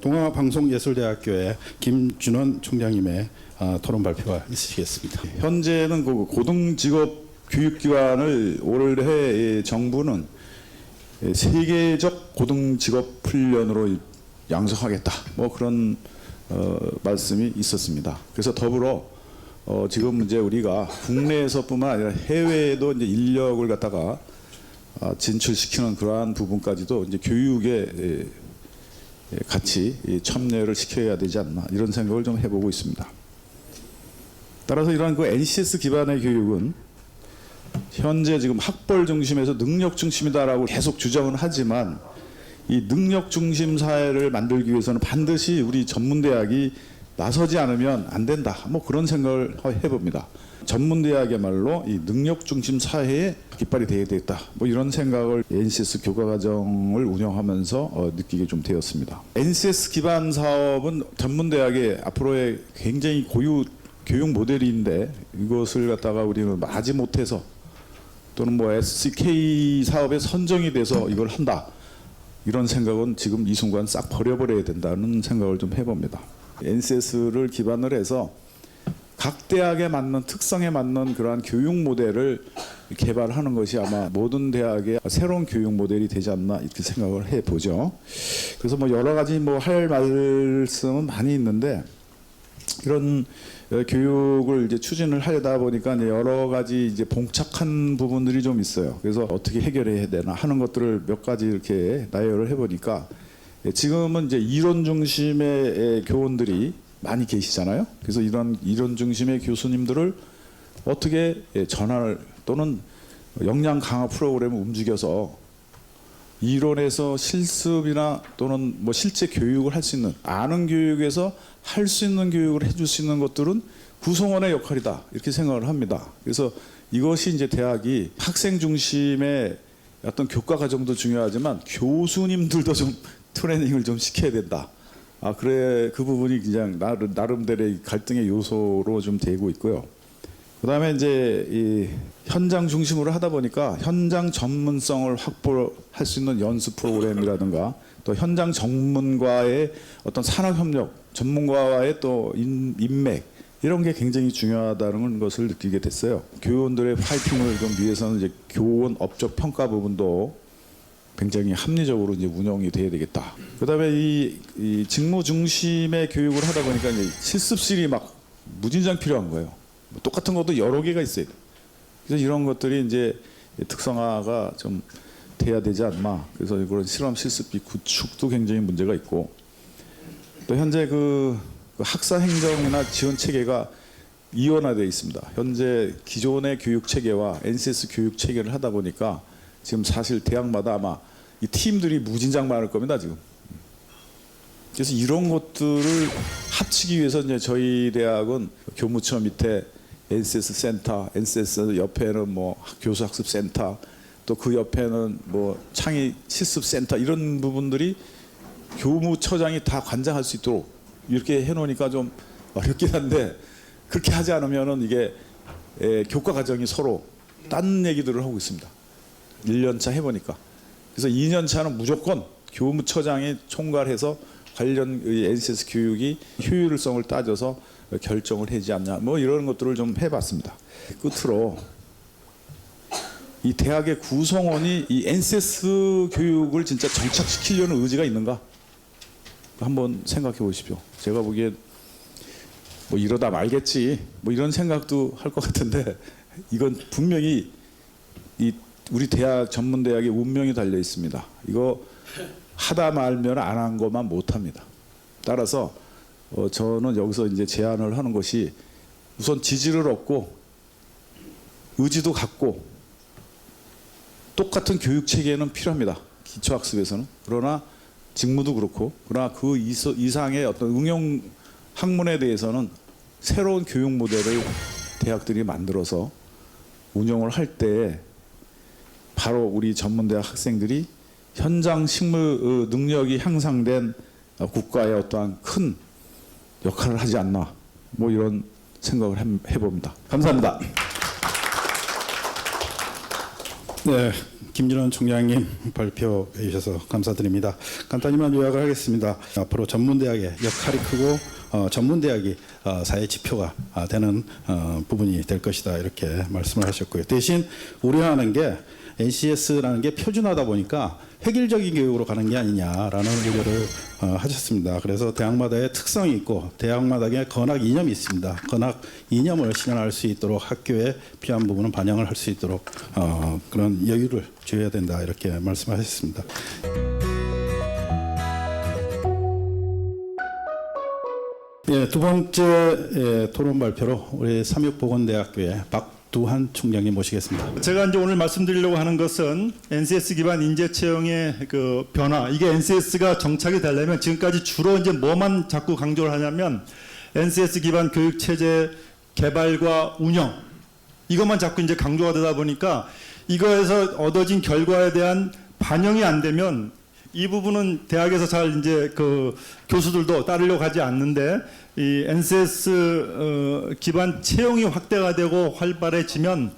동아방송예술대학교의 김준원 총장님의 토론 발표가 있으시겠습니다. 현재는 그 고등직업교육기관을 올해 정부는 세계적 고등직업훈련으로 양성하겠다. 뭐 그런 말씀이 있었습니다. 그래서 더불어 지금 이제 우리가 국내에서뿐만 아니라 해외에도 이제 인력을 갖다가 진출시키는 그러한 부분까지도 이제 교육에 같이 참여를 시켜야 되지 않나 이런 생각을 좀 해보고 있습니다. 따라서 이러한 그 NCS 기반의 교육은 현재 지금 학벌 중심에서 능력 중심이다라고 계속 주장은 하지만 이 능력 중심 사회를 만들기 위해서는 반드시 우리 전문대학이 나서지 않으면 안 된다. 뭐 그런 생각을 해봅니다. 전문대학이야말로 이 능력 중심 사회에 깃발이 되어야 되겠다. 뭐 이런 생각을 NCS 교과과정을 운영하면서 느끼게 좀 되었습니다. NCS 기반 사업은 전문대학의 앞으로의 굉장히 고유 교육 모델인데 이것을 갖다가 우리는 마지 못해서 또는 뭐 SK 사업에 선정이 돼서 이걸 한다. 이런 생각은 지금 이 순간 싹 버려버려야 된다는 생각을 좀 해봅니다. NCS를 기반을 해서 각 대학에 맞는 특성에 맞는 그러한 교육 모델을 개발하는 것이 아마 모든 대학의 새로운 교육 모델이 되지 않나 이렇게 생각을 해보죠. 그래서 뭐 여러 가지 뭐 할 말씀은 많이 있는데 이런 교육을 이제 추진을 하다 보니까 여러 가지 이제 봉착한 부분들이 좀 있어요. 그래서 어떻게 해결해야 되나 하는 것들을 몇 가지 이렇게 나열을 해보니까 지금은 이제 이론 중심의 교원들이 많이 계시잖아요. 그래서 이런 이론 중심의 교수님들을 어떻게 전환을 또는 역량 강화 프로그램을 움직여서 이론에서 실습이나 또는 뭐 실제 교육을 할 수 있는 아는 교육에서 할 수 있는 교육을 해줄 수 있는 것들은 구성원의 역할이다 이렇게 생각을 합니다. 그래서 이것이 이제 대학이 학생 중심의 어떤 교과 과정도 중요하지만 교수님들도 좀 트레이닝을 좀 시켜야 된다. 그래 그 부분이 그냥 나름대로의 갈등의 요소로 좀 되고 있고요. 그다음에 이제 이 현장 중심으로 하다 보니까 현장 전문성을 확보할 수 있는 연수 프로그램이라든가 또 현장 전문가의 어떤 산학 협력, 전문가와의 또 인맥 이런 게 굉장히 중요하다는 것을 느끼게 됐어요. 교원들의 파이팅을 좀 위해서는 이제 교원 업적 평가 부분도 굉장히 합리적으로 이제 운영이 돼야 되겠다. 그다음에 이 직무 중심의 교육을 하다 보니까 이제 실습실이 막 무진장 필요한 거예요. 똑같은 것도 여러 개가 있어야 돼. 그래서 이런 것들이 이제 특성화가 좀 돼야 되지 않나. 그래서 그런 실험 실습비 구축도 굉장히 문제가 있고 또 현재 그 학사 행정이나 지원 체계가 이원화되어 있습니다. 현재 기존의 교육 체계와 NCS 교육 체계를 하다 보니까 지금 사실 대학마다 아마 이 팀들이 무진장 많을 겁니다 지금. 그래서 이런 것들을 합치기 위해서 이제 저희 대학은 교무처 밑에 NCS 센터, NCS 옆에는 뭐 교수 학습 센터, 또 그 옆에는 뭐 창의 실습 센터 이런 부분들이 교무처장이 다 관장할 수 있도록 이렇게 해놓으니까 좀 어렵긴 한데 그렇게 하지 않으면은 이게 교과 과정이 서로 딴 얘기들을 하고 있습니다. 1년차 해보니까. 그래서 2년차는 무조건 교무처장이 총괄해서 관련 NCS 교육이 효율성을 따져서 결정을 하지 않냐 뭐 이런 것들을 좀 해봤습니다. 끝으로 이 대학의 구성원이 이 NCS 교육을 진짜 정착시키려는 의지가 있는가 한번 생각해 보십시오. 제가 보기에 뭐 이러다 말겠지 뭐 이런 생각도 할 것 같은데 이건 분명히 이 우리 대학 전문대학의 운명이 달려 있습니다. 이거 하다 말면 안 한 것만 못합니다. 따라서 저는 여기서 이제 제안을 하는 것이 우선 지지를 얻고 의지도 갖고 똑같은 교육 체계는 필요합니다. 기초학습에서는. 그러나 직무도 그렇고 그러나 그 이상의 어떤 응용 학문에 대해서는 새로운 교육 모델을 대학들이 만들어서 운영을 할 때 바로 우리 전문대학 학생들이 현장 실무 능력이 향상된 국가의 어떠한 큰 역할을 하지 않나 뭐 이런 생각을 해봅니다. 감사합니다. 네, 김준원 총장님 발표해 주셔서 감사드립니다. 간단히만 요약을 하겠습니다. 앞으로 전문대학의 역할이 크고 전문대학이 사회 지표가 되는 부분이 될 것이다 이렇게 말씀을 하셨고요. 대신 우려하는 게 NCS라는 게 표준화다 보니까 획일적인 교육으로 가는 게 아니냐라는 우려를 하셨습니다. 그래서 대학마다의 특성이 있고 대학마다의 건학 이념이 있습니다. 건학 이념을 실현할 수 있도록 학교에 필요한 부분은 반영을 할 수 있도록 그런 여유를 줘야 된다 이렇게 말씀하셨습니다. 예, 두 번째 토론 발표로 우리 삼육보건대학교의 박두한 총장님 모시겠습니다. 제가 이제 오늘 말씀드리려고 하는 것은 NCS 기반 인재 채용의 그 변화. 이게 NCS가 정착이 되려면 지금까지 주로 이제 뭐만 자꾸 강조를 하냐면 NCS 기반 교육 체제 개발과 운영 이것만 자꾸 이제 강조가 되다 보니까 이거에서 얻어진 결과에 대한 반영이 안 되면 이 부분은 대학에서 잘 이제 그 교수들도 따르려고 하지 않는데 이 NCS 기반 채용이 확대가 되고 활발해지면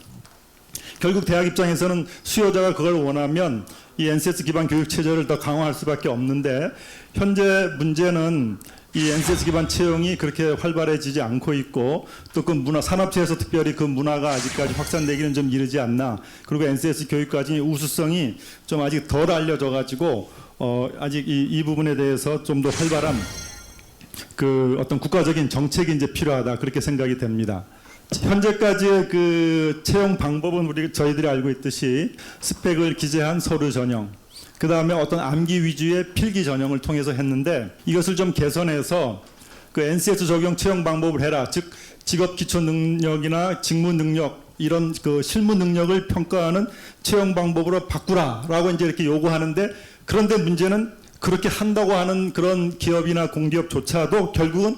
결국 대학 입장에서는 수요자가 그걸 원하면 이 NCS 기반 교육 체제를 더 강화할 수밖에 없는데 현재 문제는 이 NCS 기반 채용이 그렇게 활발해지지 않고 있고 또 그 문화 산업체에서 특별히 그 문화가 아직까지 확산되기는 좀 이르지 않나. 그리고 NCS 교육과정의 우수성이 좀 아직 덜 알려져 가지고 아직 이 부분에 대해서 좀 더 활발한 그 어떤 국가적인 정책이 이제 필요하다 그렇게 생각이 됩니다. 현재까지의 그 채용 방법은 저희들이 알고 있듯이 스펙을 기재한 서류 전형, 그 다음에 어떤 암기 위주의 필기 전형을 통해서 했는데 이것을 좀 개선해서 그 NCS 적용 채용 방법을 해라. 즉 직업 기초 능력이나 직무 능력 이런 그 실무 능력을 평가하는 채용 방법으로 바꾸라라고 이제 이렇게 요구하는데 그런데 문제는 그렇게 한다고 하는 그런 기업이나 공기업조차도 결국은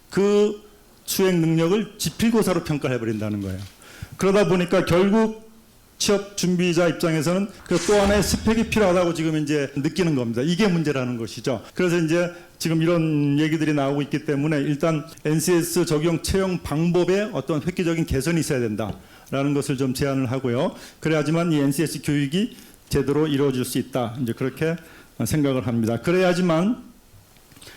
그 수행 능력을 지필고사로 평가를 해버린다는 거예요. 그러다 보니까 결국 취업 준비자 입장에서는 그 또 하나의 스펙이 필요하다고 지금 이제 느끼는 겁니다. 이게 문제라는 것이죠. 그래서 이제 지금 이런 얘기들이 나오고 있기 때문에 일단 NCS 적용 채용 방법에 어떤 획기적인 개선이 있어야 된다라는 것을 좀 제안을 하고요. 그래야지만 이 NCS 교육이 제대로 이루어질 수 있다. 이제 그렇게 생각을 합니다. 그래야지만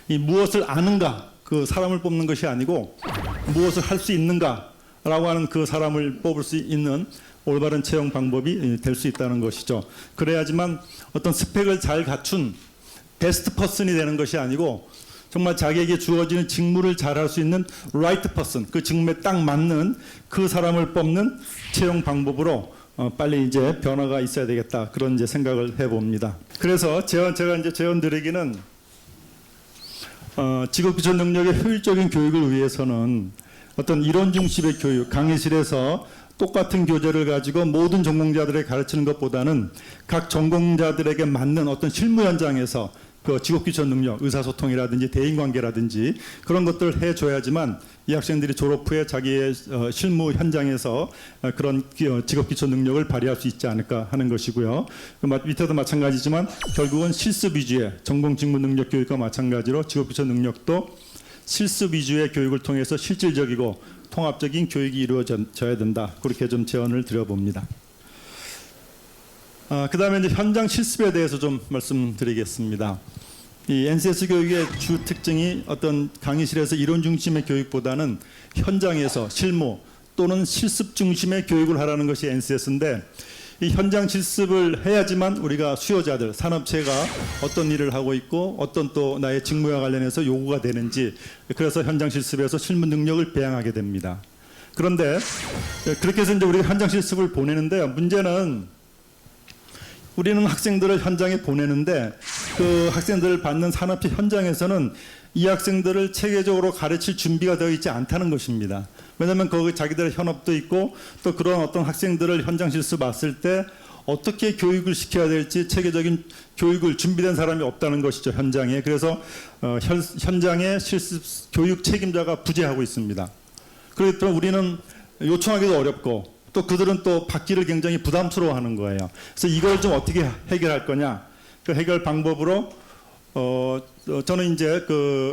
이 무엇을 아는가 그 사람을 뽑는 것이 아니고 무엇을 할 수 있는가라고 하는 그 사람을 뽑을 수 있는 올바른 채용 방법이 될 수 있다는 것이죠. 그래야지만 어떤 스펙을 잘 갖춘 베스트 퍼슨이 되는 것이 아니고 정말 자기에게 주어지는 직무를 잘 할 수 있는 라이트 퍼슨, 그 직무에 딱 맞는 그 사람을 뽑는 채용 방법으로 빨리 이제 변화가 있어야 되겠다. 그런 이제 생각을 해봅니다. 그래서 제가 이제 제안 드리기는 직업 기초 능력의 효율적인 교육을 위해서는 어떤 이론 중심의 교육, 강의실에서 똑같은 교재를 가지고 모든 전공자들에게 가르치는 것보다는 각 전공자들에게 맞는 어떤 실무 현장에서 그 직업 기초 능력, 의사소통이라든지 대인관계라든지 그런 것들을 해줘야지만 이 학생들이 졸업 후에 자기의 실무 현장에서 그런 직업 기초 능력을 발휘할 수 있지 않을까 하는 것이고요. 밑에도 마찬가지지만 결국은 실습 위주의 전공 직무 능력 교육과 마찬가지로 직업 기초 능력도 실습 위주의 교육을 통해서 실질적이고 통합적인 교육이 이루어져야 된다. 그렇게 좀 제언을 드려봅니다. 그 다음에 이제 현장 실습에 대해서 좀 말씀드리겠습니다. 이 NCS 교육의 주 특징이 어떤 강의실에서 이론 중심의 교육보다는 현장에서 실무 또는 실습 중심의 교육을 하라는 것이 NCS인데 이 현장 실습을 해야지만 우리가 수요자들, 산업체가 어떤 일을 하고 있고 어떤 또 나의 직무와 관련해서 요구가 되는지 그래서 현장 실습에서 실무 능력을 배양하게 됩니다. 그런데 그렇게 해서 이제 우리가 현장 실습을 보내는데요. 문제는 우리는 학생들을 현장에 보내는데 그 학생들을 받는 산업체 현장에서는 이 학생들을 체계적으로 가르칠 준비가 되어 있지 않다는 것입니다. 왜냐하면 거기 자기들의 현업도 있고 또 그런 어떤 학생들을 현장 실습 왔을 때 어떻게 교육을 시켜야 될지 체계적인 교육을 준비된 사람이 없다는 것이죠. 현장에. 그래서 현장에 실습 교육 책임자가 부재하고 있습니다. 그렇기 때문에 우리는 요청하기도 어렵고 또 그들은 또 받기를 굉장히 부담스러워하는 거예요. 그래서 이걸 좀 어떻게 해결할 거냐? 그 해결 방법으로 저는 이제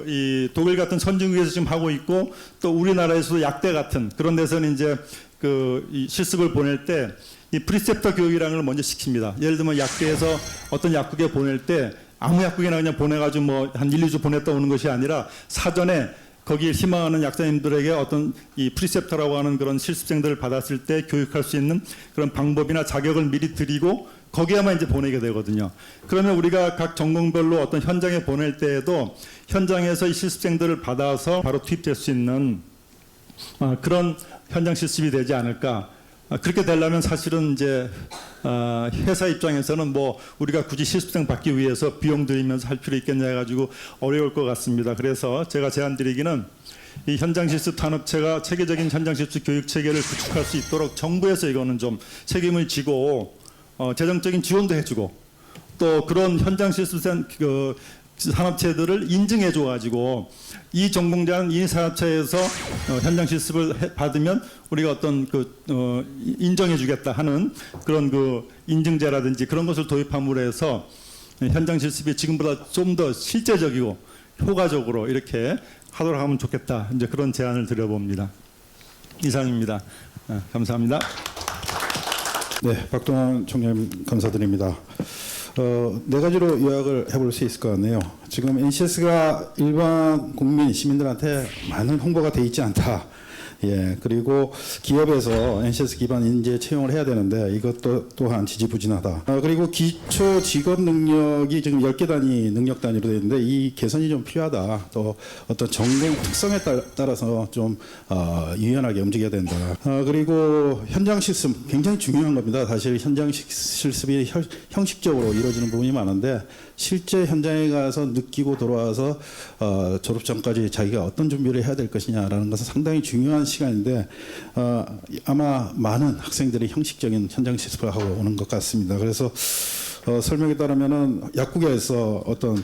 이 독일 같은 선진국에서 지금 하고 있고 또 우리나라에서도 약대 같은 그런 데서는 이제 이 실습을 보낼 때 이 프리셉터 교육이라는 걸 먼저 시킵니다. 예를 들면 약대에서 어떤 약국에 보낼 때 아무 약국이나 그냥 보내가지고 뭐 한 1, 2주 보냈다 오는 것이 아니라 사전에 거기에 희망하는 약사님들에게 어떤 이 프리셉터라고 하는 그런 실습생들을 받았을 때 교육할 수 있는 그런 방법이나 자격을 미리 드리고 거기에만 이제 보내게 되거든요. 그러면 우리가 각 전공별로 어떤 현장에 보낼 때에도 현장에서 이 실습생들을 받아서 바로 투입될 수 있는 그런 현장 실습이 되지 않을까. 그렇게 되려면 사실은 이제 회사 입장에서는 뭐 우리가 굳이 실습생 받기 위해서 비용 들이면서 할 필요 있겠냐 해가지고 어려울 것 같습니다. 그래서 제가 제안드리기는 이 현장 실습 탄업체가 체계적인 현장 실습 교육 체계를 구축할 수 있도록 정부에서 이거는 좀 책임을 지고 재정적인 지원도 해주고 또 그런 현장 실습 산업체들을 인증해 줘가지고 이 전공자는 이 산업체에서 현장 실습을 받으면 우리가 어떤 인정해 주겠다 하는 그런 인증제라든지 그런 것을 도입함으로 해서 현장 실습이 지금보다 좀 더 실제적이고 효과적으로 이렇게 하도록 하면 좋겠다. 이제 그런 제안을 드려봅니다. 이상입니다. 감사합니다. 네, 박동환 총장님 감사드립니다. 네 가지로 요약을 해볼 수 있을 것 같네요. 지금 NCS가 일반 국민 시민들한테 많은 홍보가 돼 있지 않다. 예, 그리고 기업에서 NCS 기반 인재 채용을 해야 되는데 이것도 또한 지지부진하다. 그리고 기초 직업 능력이 지금 10개 단위 능력 단위로 되어 있는데 이 개선이 좀 필요하다. 또 어떤 전공 특성에 따라서 좀 유연하게 움직여야 된다. 그리고 현장 실습 굉장히 중요한 겁니다. 사실 현장 실습이 형식적으로 이루어지는 부분이 많은데 실제 현장에 가서 느끼고 돌아와서 졸업 전까지 자기가 어떤 준비를 해야 될 것이냐라는 것은 상당히 중요한 시간인데 아마 많은 학생들이 형식적인 현장 실습을 하고 오는 것 같습니다. 그래서 설명에 따르면은 약국에서 어떤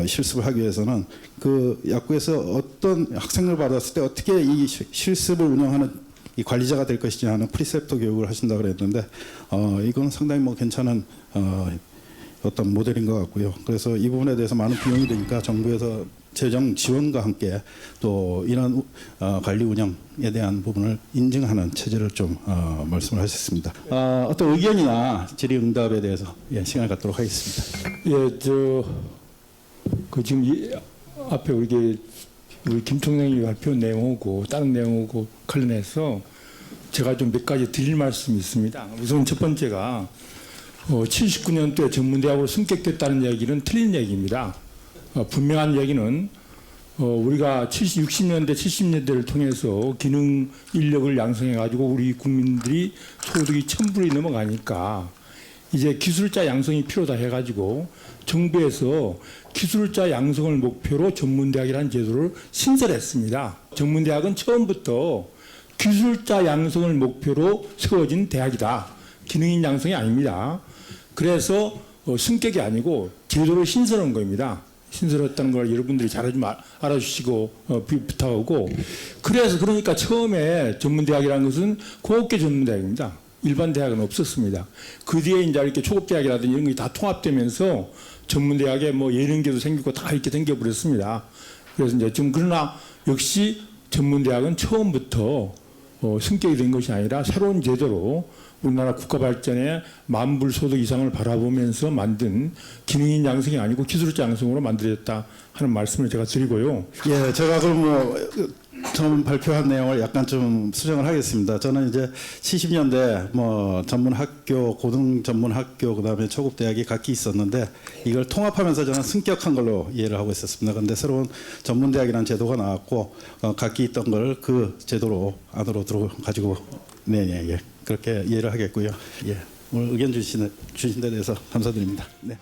실습을 하기 위해서는 그 약국에서 어떤 학생을 받았을 때 어떻게 이 실습을 운영하는 이 관리자가 될 것이냐 하는 프리셉터 교육을 하신다고 그랬는데 이건 상당히 뭐 괜찮은 어떤 모델인 것 같고요. 그래서 이 부분에 대해서 많은 비용이 드니까 정부에서 재정 지원과 함께 또 이런 관리 운영에 대한 부분을 인증하는 체제를 좀 말씀을 하셨습니다. 어떤 의견이나 질의응답에 대해서 시간을 갖도록 하겠습니다. 예, 지금 앞에 우리 김 총장님이 발표한 내용하고 다른 내용하고 관련해서 제가 좀 몇 가지 드릴 말씀이 있습니다. 우선 첫 번째가 79년도에 전문대학으로 승격됐다는 얘기는 틀린 얘기입니다. 분명한 얘기는 우리가 60년대, 70년대를 통해서 기능 인력을 양성해가지고 우리 국민들이 소득이 1000불이 넘어가니까 이제 기술자 양성이 필요다 해가지고 정부에서 기술자 양성을 목표로 전문대학이라는 제도를 신설했습니다. 전문대학은 처음부터 기술자 양성을 목표로 세워진 대학이다. 기능인 양성이 아닙니다. 그래서 승격이 아니고 제도를 신설한 겁니다. 신설했다는 걸 여러분들이 잘 좀 알아주시고 부탁하고 그러니까 처음에 전문대학이라는 것은 고급계 전문대학입니다. 일반 대학은 없었습니다. 그 뒤에 이제 이렇게 초급대학이라든지 이런 게 다 통합되면서 전문대학에 뭐 예능계도 생기고 다 이렇게 생겨버렸습니다. 그래서 이제 좀 그러나 역시 전문대학은 처음부터 승격이 된 것이 아니라 새로운 제도로 우리나라 국가 발전에 만불 소득 이상을 바라보면서 만든 기능인 양성이 아니고 기술자 양성으로 만들어졌다 하는 말씀을 제가 드리고요. 예, 제가 그럼 처음 발표한 내용을 약간 좀 수정을 하겠습니다. 저는 이제 70년대 전문학교, 고등 전문학교, 그다음에 초급대학이 각기 있었는데 이걸 통합하면서 저는 승격한 걸로 이해를 하고 있었습니다. 그런데 새로운 전문대학이라는 제도가 나왔고 각기 있던 걸 그 제도로 안으로 들어가지고 예. 그렇게 이해를 하겠고요. 예. 오늘 의견 주신 데 대해서 감사드립니다. 네.